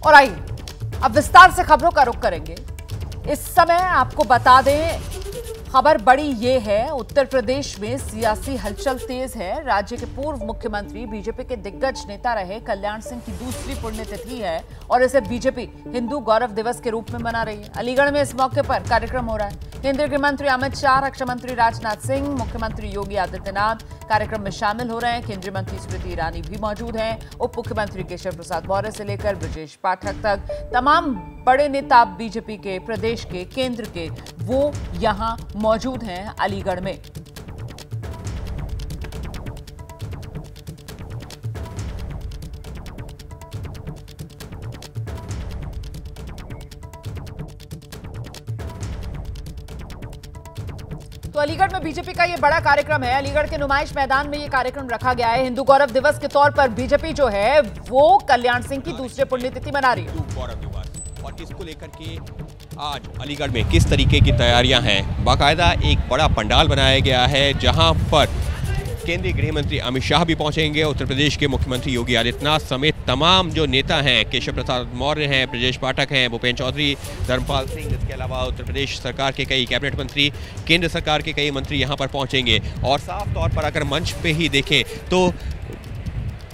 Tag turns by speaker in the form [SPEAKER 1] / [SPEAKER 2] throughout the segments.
[SPEAKER 1] और आइए अब विस्तार से खबरों का रुख करेंगे। इस समय आपको बता दें, खबर बड़ी ये है, उत्तर प्रदेश में सियासी हलचल तेज है। राज्य के पूर्व मुख्यमंत्री, बीजेपी के दिग्गज नेता रहे कल्याण सिंह की दूसरी पुण्यतिथि है और इसे बीजेपी हिंदू गौरव दिवस के रूप में मना रही है। अलीगढ़ में इस मौके पर कार्यक्रम हो रहा है। केंद्रीय गृह मंत्री अमित शाह, रक्षा मंत्री राजनाथ सिंह, मुख्यमंत्री योगी आदित्यनाथ कार्यक्रम में शामिल हो रहे हैं। केंद्रीय मंत्री स्मृति ईरानी भी मौजूद हैं। उप मुख्यमंत्री केशव प्रसाद मौर्य से लेकर ब्रजेश पाठक तक तमाम बड़े नेता बीजेपी के प्रदेश के, केंद्र के, वो यहां मौजूद हैं अलीगढ़ में। तो अलीगढ़ में बीजेपी का ये बड़ा कार्यक्रम है। अलीगढ़ के नुमाइश मैदान में ये कार्यक्रम रखा गया है। हिंदू गौरव दिवस के तौर पर बीजेपी जो है वो कल्याण सिंह की दूसरी पुण्यतिथि मना रही है।
[SPEAKER 2] हिंदू गौरव दिवस और इसको लेकर के आज अलीगढ़ में किस तरीके की तैयारियां हैं, बाकायदा एक बड़ा पंडाल बनाया गया है जहां पर केंद्रीय गृह मंत्री अमित शाह भी पहुंचेंगे। उत्तर प्रदेश के मुख्यमंत्री योगी आदित्यनाथ समेत तमाम जो नेता हैं, केशव प्रसाद मौर्य हैं, ब्रजेश पाठक हैं, भूपेन्द्र चौधरी, धर्मपाल सिंह, इसके अलावा उत्तर प्रदेश सरकार के कई कैबिनेट मंत्री, केंद्र सरकार के कई मंत्री यहां पर पहुंचेंगे। और साफ तौर पर अगर मंच पे ही देखें तो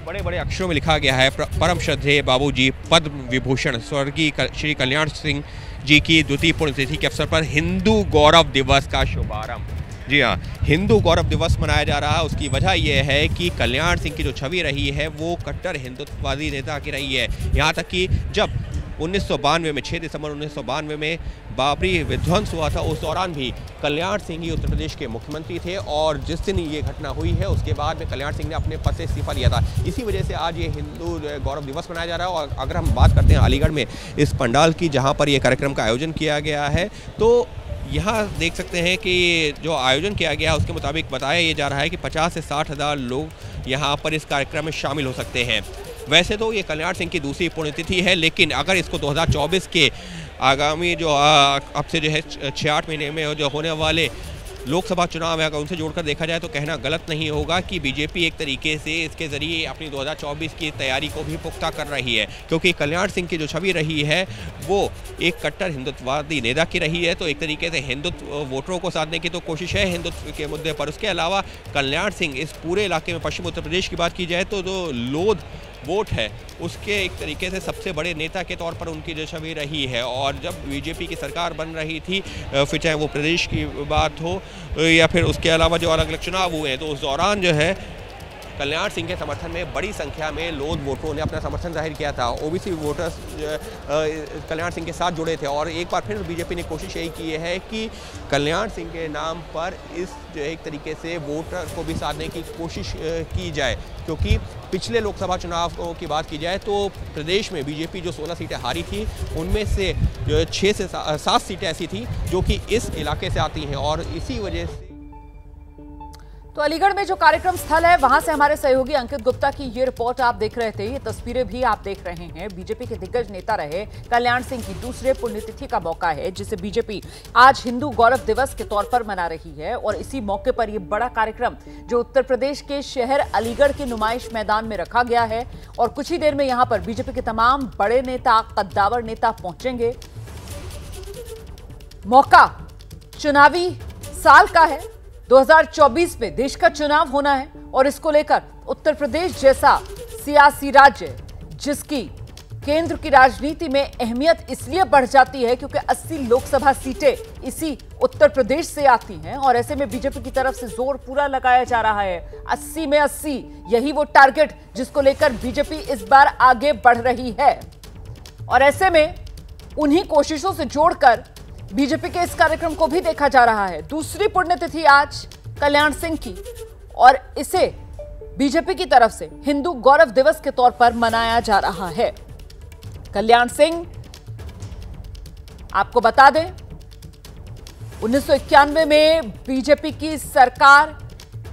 [SPEAKER 2] बड़े बड़े अक्षरों में लिखा गया है, परम श्रद्धेय बाबूजी पद्म विभूषण स्वर्गीय श्री कल्याण सिंह जी की द्वितीय पुण्यतिथि के अवसर पर हिंदू गौरव दिवस का शुभारंभ। जी हाँ, हिंदू गौरव दिवस मनाया जा रहा है। उसकी वजह यह है कि कल्याण सिंह की जो छवि रही है वो कट्टर हिंदुत्ववादी नेता की रही है। यहाँ तक कि जब 1992 में 6 दिसंबर 1992 में बाबरी विध्वंस हुआ था, उस दौरान भी कल्याण सिंह ही उत्तर प्रदेश के मुख्यमंत्री थे और जिस दिन ये घटना हुई है उसके बाद में कल्याण सिंह ने अपने पद से इस्तीफा दिया था। इसी वजह से आज ये हिंदू गौरव दिवस मनाया जा रहा है। और अगर हम बात करते हैं अलीगढ़ में इस पंडाल की जहाँ पर ये कार्यक्रम का आयोजन किया गया है, तो यहाँ देख सकते हैं कि जो आयोजन किया गया है उसके मुताबिक बताया ये जा रहा है कि 50 से 60 हज़ार लोग यहाँ पर इस कार्यक्रम में शामिल हो सकते हैं। वैसे तो ये कल्याण सिंह की दूसरी पुण्यतिथि है, लेकिन अगर इसको 2024 के आगामी जो अब से जो है 6-8 महीने में जो होने वाले लोकसभा चुनाव है, अगर उनसे जोड़कर देखा जाए तो कहना गलत नहीं होगा कि बीजेपी एक तरीके से इसके ज़रिए अपनी 2024 की तैयारी को भी पुख्ता कर रही है। क्योंकि कल्याण सिंह की जो छवि रही है वो एक कट्टर हिंदुत्ववादी नेता की रही है, तो एक तरीके से हिंदुत्व वोटरों को साधने की तो कोशिश है हिंदुत्व के मुद्दे पर। उसके अलावा कल्याण सिंह इस पूरे इलाके में, पश्चिम उत्तर प्रदेश की बात की जाए तो जो लोध वोट है उसके एक तरीके से सबसे बड़े नेता के तौर पर उनकी जो छवि रही है। और जब बीजेपी की सरकार बन रही थी, फिर चाहे वो प्रदेश की बात हो या फिर उसके अलावा जो अलग अलग चुनाव हुए हैं, तो उस दौरान जो है कल्याण सिंह के समर्थन में बड़ी संख्या में लोध वोटरों ने अपना समर्थन जाहिर किया था। ओबीसी वोटर्स कल्याण सिंह के साथ जुड़े थे और एक बार फिर बीजेपी ने कोशिश यही की है कि कल्याण सिंह के नाम पर इस जो एक तरीके से वोटर को भी साधने की कोशिश की जाए। क्योंकि पिछले लोकसभा चुनाव की बात की जाए तो प्रदेश में बीजेपी जो 16 सीटें हारी थी, उनमें से जो 6 से 7 सीटें ऐसी थी जो कि इस इलाके से आती हैं। और इसी वजह से
[SPEAKER 1] तो अलीगढ़ में जो कार्यक्रम स्थल है वहां से हमारे सहयोगी अंकित गुप्ता की ये रिपोर्ट आप देख रहे थे। ये तस्वीरें भी आप देख रहे हैं। बीजेपी के दिग्गज नेता रहे कल्याण सिंह की दूसरे पुण्यतिथि का मौका है, जिसे बीजेपी आज हिंदू गौरव दिवस के तौर पर मना रही है। और इसी मौके पर यह बड़ा कार्यक्रम जो उत्तर प्रदेश के शहर अलीगढ़ के नुमाइश मैदान में रखा गया है और कुछ ही देर में यहां पर बीजेपी के तमाम बड़े नेता, कद्दावर नेता पहुंचेंगे। मौका चुनावी साल का है, 2024 में देश का चुनाव होना है और इसको लेकर उत्तर प्रदेश जैसा सियासी राज्य जिसकी केंद्र की राजनीति में अहमियत इसलिए बढ़ जाती है क्योंकि 80 लोकसभा सीटें इसी उत्तर प्रदेश से आती हैं और ऐसे में बीजेपी की तरफ से जोर पूरा लगाया जा रहा है। 80 में 80, यही वो टारगेट जिसको लेकर बीजेपी इस बार आगे बढ़ रही है। और ऐसे में उन्हीं कोशिशों से जोड़कर बीजेपी के इस कार्यक्रम को भी देखा जा रहा है। दूसरी पुण्यतिथि आज कल्याण सिंह की और इसे बीजेपी की तरफ से हिंदू गौरव दिवस के तौर पर मनाया जा रहा है। कल्याण सिंह, आपको बता दें, 1991 में बीजेपी की सरकार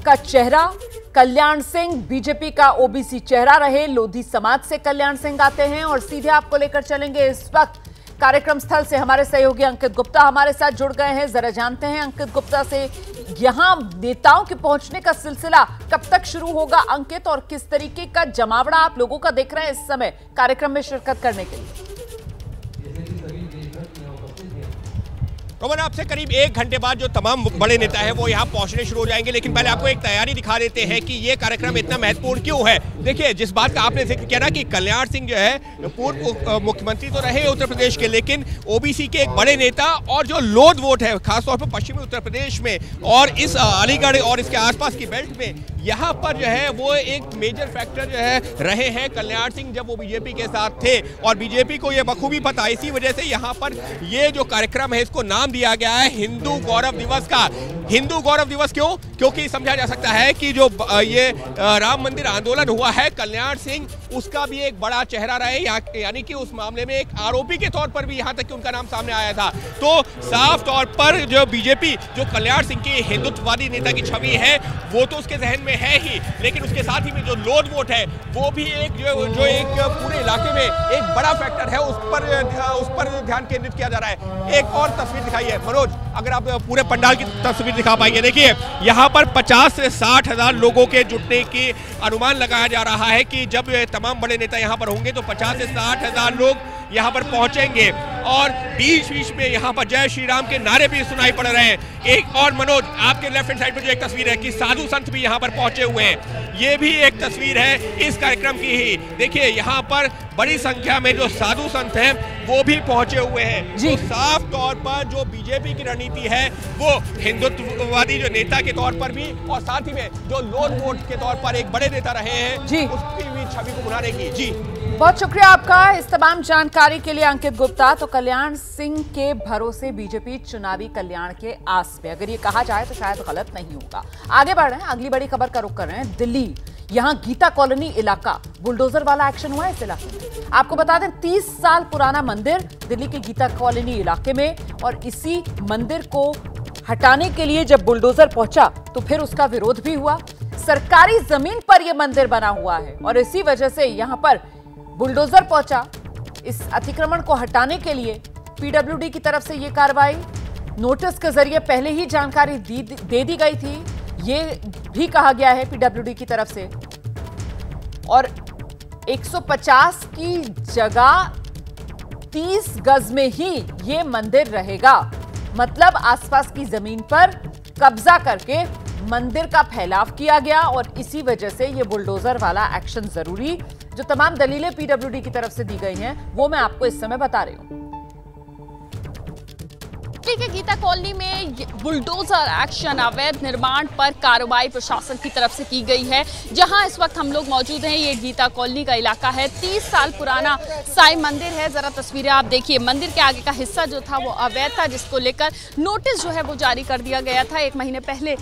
[SPEAKER 1] का चेहरा कल्याण सिंह बीजेपी का ओबीसी चेहरा रहे। लोधी समाज से कल्याण सिंह आते हैं और सीधे आपको लेकर चलेंगे इस वक्त कार्यक्रम स्थल से। हमारे सहयोगी अंकित गुप्ता हमारे साथ जुड़ गए हैं। जरा जानते हैं अंकित गुप्ता से, यहां नेताओं के पहुंचने का सिलसिला कब तक शुरू होगा अंकित, और किस तरीके का जमावड़ा आप लोगों का देख रहे हैं इस समय कार्यक्रम में शिरकत करने के लिए?
[SPEAKER 2] रोमन, आपसे करीब 1 घंटे बाद जो तमाम बड़े नेता है वो यहाँ पहुंचने शुरू हो जाएंगे, लेकिन पहले आपको एक तैयारी दिखा देते हैं कि ये कार्यक्रम इतना महत्वपूर्ण क्यों है। देखिए, जिस बात का आपने जिक्र किया ना कि कल्याण सिंह जो है पूर्व मुख्यमंत्री तो रहे उत्तर प्रदेश के, लेकिन ओबीसी के एक बड़े नेता और जो लोध वोट है खासतौर पर पश्चिमी उत्तर प्रदेश में और इस अलीगढ़ और इसके आसपास की बेल्ट में, यहाँ पर जो है वो एक मेजर फैक्टर जो है रहे हैं कल्याण सिंह जब वो बीजेपी के साथ थे, और बीजेपी को ये बखूबी पता है। इसी वजह से यहाँ पर ये जो कार्यक्रम है इसको नाम दिया गया है हिंदू गौरव दिवस का। हिंदू गौरव दिवस क्यों? क्योंकि समझा जा सकता है कि जो ये राम मंदिर आंदोलन हुआ है, कल्याण सिंह उसका भी एक बड़ा चेहरा रहे, यानी कि उस मामले में एक आरोपी के तौर पर भी यहाँ तक कि उनका नाम सामने आया था। तो साफ तौर पर जो बीजेपी जो कल्याण सिंह की हिंदुत्ववादी नेता की छवि है वो तो उसके जहन में है ही, लेकिन उसके साथ ही में जो लोध वोट है वो भी एक जो एक पूरे इलाके में एक बड़ा फैक्टर है, उस पर ध्यान केंद्रित किया जा रहा है। एक और तस्वीर दिखाइए मनोज, अगर आप पूरे पंडाल की तस्वीर दिखा पाएंगे। देखिए, यहाँ पर 50 से 60 हजार लोगों के जुटने की अनुमान लगाया जा रहा है कि जब तमाम बड़े नेता यहाँ पर होंगे तो 50 से 60 हजार लोग यहाँ पर पहुंचेंगे, और बीच बीच में यहाँ पर जय श्री राम के नारे भी सुनाई पड़ रहे हैं। एक और मनोज, आपके लेफ्ट हैंड साइड पर जो एक तस्वीर है कि साधु संत भी यहाँ पर पहुंचे हुए हैं, ये भी एक तस्वीर है इस कार्यक्रम की ही। देखिए, यहाँ पर बड़ी संख्या में जो साधु संत हैं वो भी पहुंचे हुए हैं। तो साफ तौर पर जो बीजेपी की रणनीति है वो हिंदुत्ववादी जो नेता के तौर पर भी और साथ ही में जो लोध वोट के तौर पर एक बड़े नेता रहे हैं उसकी भी छवि को बुलाने की। जी
[SPEAKER 1] बहुत शुक्रिया आपका इस तमाम जानकारी के लिए अंकित गुप्ता। तो कल्याण सिंह के भरोसे बीजेपी चुनावी कल्याण के आस में, अगर ये कहा जाए तो शायद गलत नहीं होगा। आगे बढ़ रहे हैं, अगली बड़ी खबर का रुख कर रहे हैं दिल्ली। यहां गीता कॉलोनी इलाका बुलडोजर वाला एक्शन हुआ है इस इलाके में। आपको बता दें 30 साल पुराना मंदिर दिल्ली के गीता कॉलोनी इलाके में, और इसी मंदिर को हटाने के लिए जब बुलडोजर पहुंचा तो फिर उसका विरोध भी हुआ। सरकारी जमीन पर यह मंदिर बना हुआ है और इसी वजह से यहां पर बुलडोजर पहुंचा। इस अतिक्रमण को हटाने के लिए पीडब्ल्यूडी की तरफ से यह कार्रवाई नोटिस के जरिए पहले ही जानकारी दे दी गई थी, ये भी कहा गया है पीडब्ल्यूडी की तरफ से। और 150 की जगह 30 गज में ही ये मंदिर रहेगा, मतलब आसपास की जमीन पर कब्जा करके मंदिर का फैलाव किया गया, और इसी वजह से ये बुलडोजर वाला एक्शन जरूरी। जो तमाम दलीलें पीडब्ल्यूडी की तरफ से दी गई हैं वो मैं आपको इस समय बता रही हूं।
[SPEAKER 3] के गीता कॉलोनी में बुलडोजर एक्शन, अवैध निर्माण पर कार्रवाई प्रशासन की तरफ से की गई है। जहां इस वक्त हम लोग मौजूद हैं, ये गीता कॉलोनी का इलाका है। 30 साल पुराना साईं मंदिर है। जरा तस्वीरें आप देखिए। मंदिर के आगे का हिस्सा जो था वो अवैध था, जिसको लेकर नोटिस जो है वो जारी कर दिया गया था। 1 महीने पहले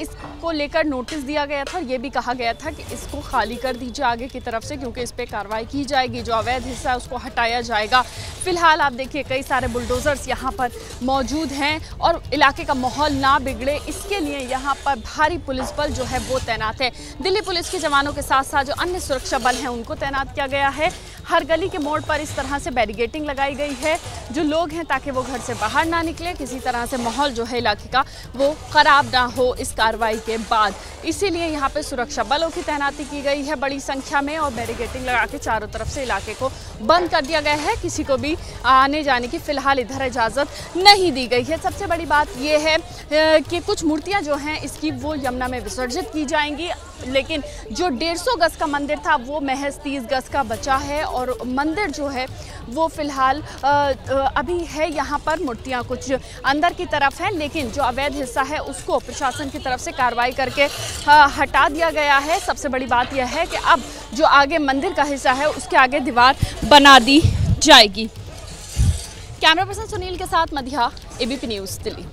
[SPEAKER 3] इसको लेकर नोटिस दिया गया था और ये भी कहा गया था कि इसको खाली कर दीजिए आगे की तरफ से, क्योंकि इस पर कार्रवाई की जाएगी। जो अवैध हिस्सा है उसको हटाया जाएगा। फिलहाल आप देखिए कई सारे बुलडोजर्स यहाँ पर मौजूद हैं और इलाके का माहौल ना बिगड़े इसके लिए यहाँ पर भारी पुलिस बल जो है वो तैनात है। दिल्ली पुलिस के जवानों के साथ साथ जो अन्य सुरक्षा बल हैं उनको तैनात किया गया है। हर गली के मोड़ पर इस तरह से बैरिकेडिंग लगाई गई है जो लोग हैं ताकि वो घर से बाहर ना निकले, किसी तरह से माहौल जो है इलाके का वो खराब ना हो इस कार्रवाई के बाद। इसीलिए यहाँ पे सुरक्षा बलों की तैनाती की गई है बड़ी संख्या में और बैरिकेडिंग लगा के चारों तरफ से इलाके को बंद कर दिया गया है। किसी को भी आने जाने की फिलहाल इधर इजाज़त नहीं दी गई है। सबसे बड़ी बात यह है कि कुछ मूर्तियाँ जो हैं इसकी वो यमुना में विसर्जित की जाएंगी, लेकिन जो 150 गज का मंदिर था वो महज 30 गज का बचा है और मंदिर जो है वो फिलहाल अभी है यहाँ पर। मूर्तियाँ कुछ अंदर की तरफ हैं, लेकिन जो अवैध हिस्सा है उसको प्रशासन की तरफ से कार्रवाई करके हटा दिया गया है। सबसे बड़ी बात यह है कि अब जो आगे मंदिर का हिस्सा है उसके आगे दीवार बना दी जाएगी। कैमरा पर्सन सुनील के साथ मध्या, एबीपी न्यूज़ दिल्ली।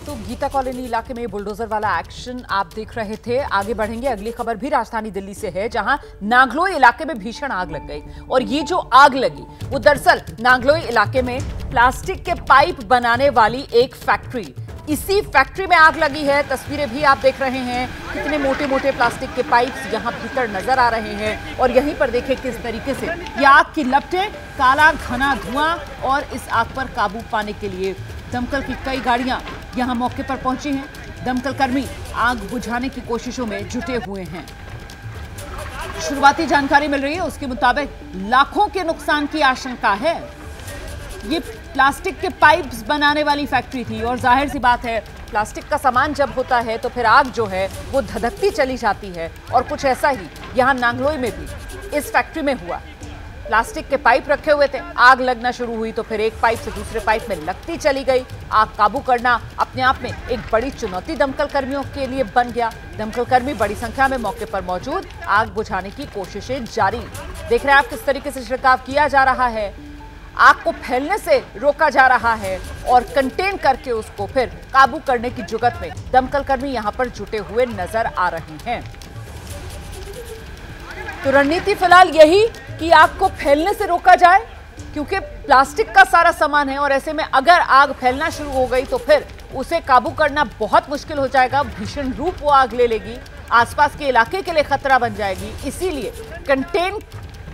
[SPEAKER 1] तो गीता कॉलोनी इलाके में बुलडोजर वाला एक्शन आप देख रहे थे। आगे बढ़ेंगे, अगली खबर भी राजधानी दिल्ली से है जहां नागलोई इलाके में भीषण आग लग गई और ये जो आग लगी वो दरअसल नागलोई इलाके में प्लास्टिक के पाइप बनाने वाली एक फैक्ट्री, इसी फैक्ट्री में आग लगी है। तस्वीरें भी आप देख रहे हैं, कितने मोटे मोटे प्लास्टिक के पाइप्स यहां भीतर नजर आ रहे हैं और यहीं पर देखें किस तरीके से ये आग की लपटें, काला घना धुआं और इस आग पर काबू पाने के लिए दमकल की कई गाड़ियां यहां मौके पर पहुंची हैं। दमकल कर्मी आग बुझाने की कोशिशों में जुटे हुए हैं। शुरुआती जानकारी मिल रही है उसके मुताबिक लाखों के नुकसान की आशंका है। ये प्लास्टिक के पाइप्स बनाने वाली फैक्ट्री थी और जाहिर सी बात है प्लास्टिक का सामान जब होता है तो फिर आग जो है वो धधकती चली जाती है और कुछ ऐसा ही यहाँ नांगलोई में भी इस फैक्ट्री में हुआ। प्लास्टिक के पाइप रखे हुए थे, आग लगना शुरू हुई तो फिर एक पाइप से दूसरे पाइप में लगती चली गई। आग काबू करना अपने आप में एक बड़ी चुनौती दमकल कर्मियों के लिए बन गया। दमकल कर्मी बड़ी संख्या में मौके पर मौजूद, आग बुझाने की कोशिशें जारी। देख रहे हैं आप किस तरीके से छिड़काव किया जा रहा है, आग को फैलने से रोका जा रहा है और कंटेन करके उसको फिर काबू करने की जुगत में दमकल कर्मी यहां पर जुटे हुए नजर आ रहे हैं। तो रणनीति फिलहाल यही कि आग को फैलने से रोका जाए, क्योंकि प्लास्टिक का सारा सामान है और ऐसे में अगर आग फैलना शुरू हो गई तो फिर उसे काबू करना बहुत मुश्किल हो जाएगा। भीषण रूप वो आग ले लेगी, आसपास के इलाके के लिए खतरा बन जाएगी। इसीलिए कंटेन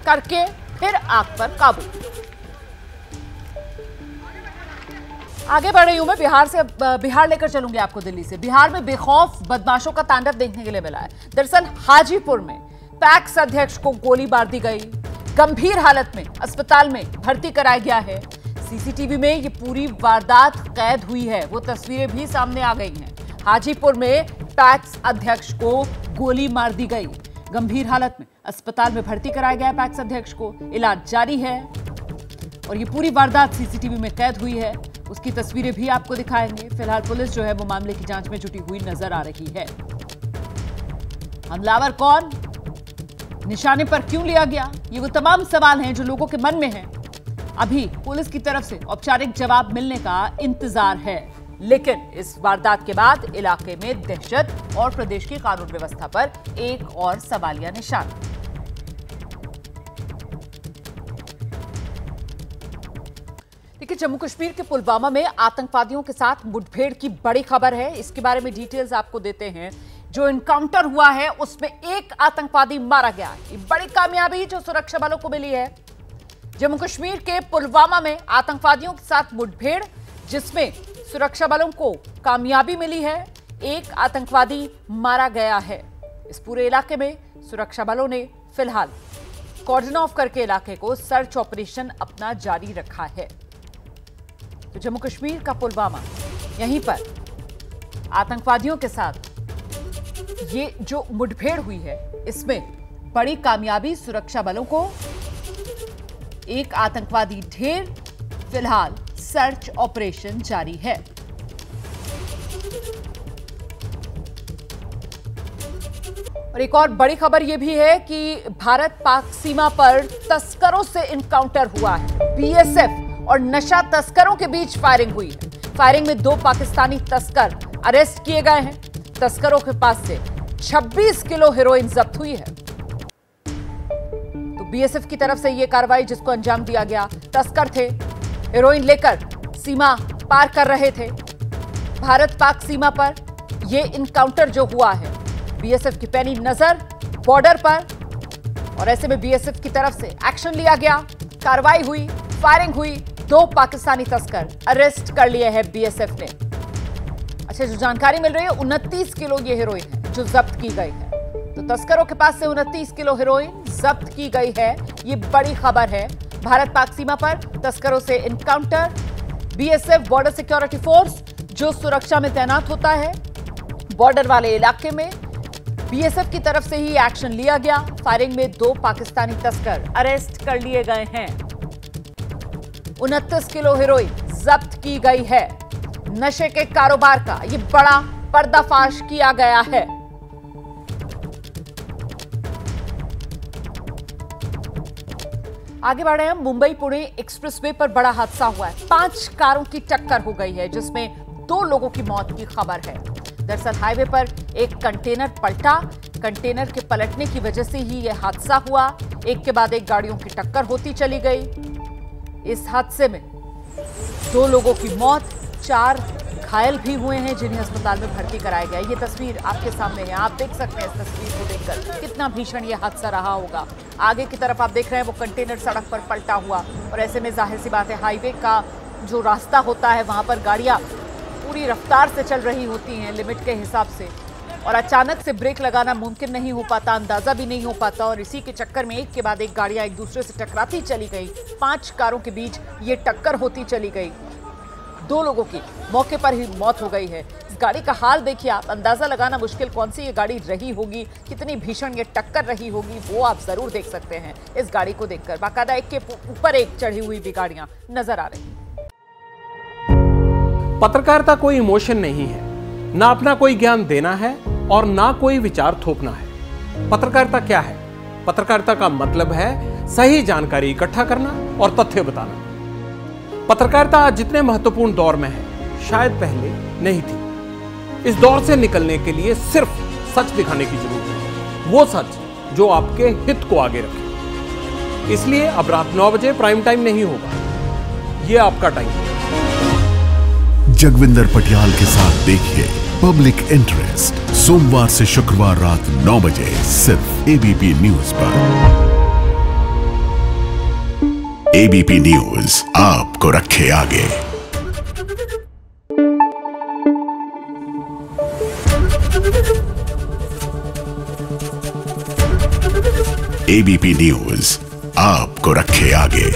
[SPEAKER 1] करके फिर आग पर काबू। आगे बढ़ रही हूं मैं, बिहार लेकर चलूंगी आपको दिल्ली से। बिहार में बेखौफ बदमाशों का तांडव देखने के लिए मिला है। दरअसल हाजीपुर में पैक्स अध्यक्ष को गोली मार दी गई, गंभीर हालत में अस्पताल में भर्ती कराया गया है। सीसीटीवी में ये पूरी वारदात कैद हुई है, वो तस्वीरें भी सामने आ गई हैं। हाजीपुर में पैक्स अध्यक्ष को गोली मार दी गई, गंभीर हालत में अस्पताल में भर्ती कराया गया है। पैक्स अध्यक्ष को इलाज जारी है और ये पूरी वारदात सीसीटीवी में कैद हुई है। उसकी तस्वीरें भी आपको दिखाएंगे। फिलहाल पुलिस जो है वो मामले की जांच में जुटी हुई नजर आ रही है। हमलावर कौन, निशाने पर क्यों लिया गया, ये वो तमाम सवाल हैं जो लोगों के मन में हैं। अभी पुलिस की तरफ से औपचारिक जवाब मिलने का इंतजार है, लेकिन इस वारदात के बाद इलाके में दहशत और प्रदेश की कानून व्यवस्था पर एक और सवालिया निशान। देखिए, जम्मू कश्मीर के पुलवामा में आतंकवादियों के साथ मुठभेड़ की बड़ी खबर है। इसके बारे में डिटेल्स आपको देते हैं। जो इनकाउंटर हुआ है उसमें एक आतंकवादी मारा गया। ये बड़ी कामयाबी जो सुरक्षा बलों को मिली है। जम्मू कश्मीर के पुलवामा में आतंकवादियों के साथ मुठभेड़, जिसमें सुरक्षा बलों को कामयाबी मिली है। एक आतंकवादी मारा गया है। इस पूरे इलाके में सुरक्षा बलों ने फिलहाल कॉर्डन ऑफ करके इलाके को सर्च ऑपरेशन अपना जारी रखा है। तो जम्मू कश्मीर का पुलवामा, यहीं पर आतंकवादियों के साथ ये जो मुठभेड़ हुई है, इसमें बड़ी कामयाबी सुरक्षा बलों को। एक आतंकवादी ढेर, फिलहाल सर्च ऑपरेशन जारी है। और एक और बड़ी खबर यह भी है कि भारत पाक सीमा पर तस्करों से इनकाउंटर हुआ है। बीएसएफ और नशा तस्करों के बीच फायरिंग हुई है। फायरिंग में 2 पाकिस्तानी तस्कर अरेस्ट किए गए हैं। तस्करों के पास से 26 किलो हेरोइन जब्त हुई है। तो बीएसएफ की तरफ से यह कार्रवाई जिसको अंजाम दिया गया, तस्कर थे, हेरोइन लेकर सीमा पार कर रहे थे। भारत पाक सीमा पर यह इनकाउंटर जो हुआ है, बीएसएफ की पैनी नजर बॉर्डर पर, और ऐसे में बीएसएफ की तरफ से एक्शन लिया गया, कार्रवाई हुई, फायरिंग हुई। 2 पाकिस्तानी तस्कर अरेस्ट कर लिए हैं बीएसएफ ने। अच्छा, जो जानकारी मिल रही है 29 किलो ये हेरोइन है जो जब्त की गई है। तो तस्करों के पास से 29 किलो हेरोइन जब्त की गई है। ये बड़ी खबर है। भारत पाक सीमा पर तस्करों से encounter. BSF border security force जो सुरक्षा में तैनात होता है बॉर्डर वाले इलाके में, बीएसएफ की तरफ से ही एक्शन लिया गया। फायरिंग में 2 पाकिस्तानी तस्कर अरेस्ट कर लिए गए हैं। 29 किलो हेरोइन जब्त की गई है। नशे के कारोबार का ये बड़ा पर्दाफाश किया गया है। आगे बढ़े हम। मुंबई पुणे एक्सप्रेसवे पर बड़ा हादसा हुआ है। 5 कारों की टक्कर हो गई है, जिसमें 2 लोगों की मौत की खबर है। दरअसल हाईवे पर एक कंटेनर पलटा। कंटेनर के पलटने की वजह से ही यह हादसा हुआ। एक के बाद एक गाड़ियों की टक्कर होती चली गई। इस हादसे में 2 लोगों की मौत, 4 घायल भी हुए हैं जिन्हें अस्पताल में भर्ती कराया गया। ये तस्वीर आपके सामने है, आप देख सकते हैं इस तस्वीर को देखकर कितना भीषण ये हादसा रहा होगा। आगे की तरफ आप देख रहे हैं वो कंटेनर सड़क पर पलटा हुआ, और ऐसे में जाहिर सी बात है हाईवे का जो रास्ता होता है वहां पर गाड़ियां पूरी रफ्तार से चल रही होती हैं लिमिट के हिसाब से, और अचानक से ब्रेक लगाना मुमकिन नहीं हो पाता, अंदाजा भी नहीं हो पाता और इसी के चक्कर में एक के बाद एक गाड़ियां एक दूसरे से टकराती चली गई। 5 कारों के बीच ये टक्कर होती चली गई। 2 लोगों की मौके पर ही मौत हो गई है। इस गाड़ी का हाल देखिए आप, अंदाजा लगाना मुश्किल कौन सी ये गाड़ी रही होगी, कितनी भीषण ये टक्कर रही होगी, वो आप जरूर देख सकते हैं इस गाड़ी को देखकर। बाकायदा एक के ऊपर एक चढ़ी हुई भी गाड़ियां नजर आ रही।
[SPEAKER 4] पत्रकारिता कोई इमोशन नहीं है, ना अपना कोई ज्ञान देना है और ना कोई विचार थोपना है। पत्रकारिता क्या है? पत्रकारिता का मतलब है सही जानकारी इकट्ठा करना और तथ्य बताना। पत्रकारिता आज जितने महत्वपूर्ण दौर में है, शायद पहले नहीं थी। इस दौर से निकलने के लिए सिर्फ सच दिखाने की जरूरत है, वो सच जो आपके हित को आगे रखे। इसलिए अब रात 9 बजे प्राइम टाइम नहीं होगा, ये आपका टाइम है।
[SPEAKER 5] जगविंदर पटियाल के साथ देखिए पब्लिक इंटरेस्ट, सोमवार से शुक्रवार रात 9 बजे सिर्फ एबीपी न्यूज पर। एबीपी न्यूज आपको रखे आगे। एबीपी न्यूज आपको रखे आगे।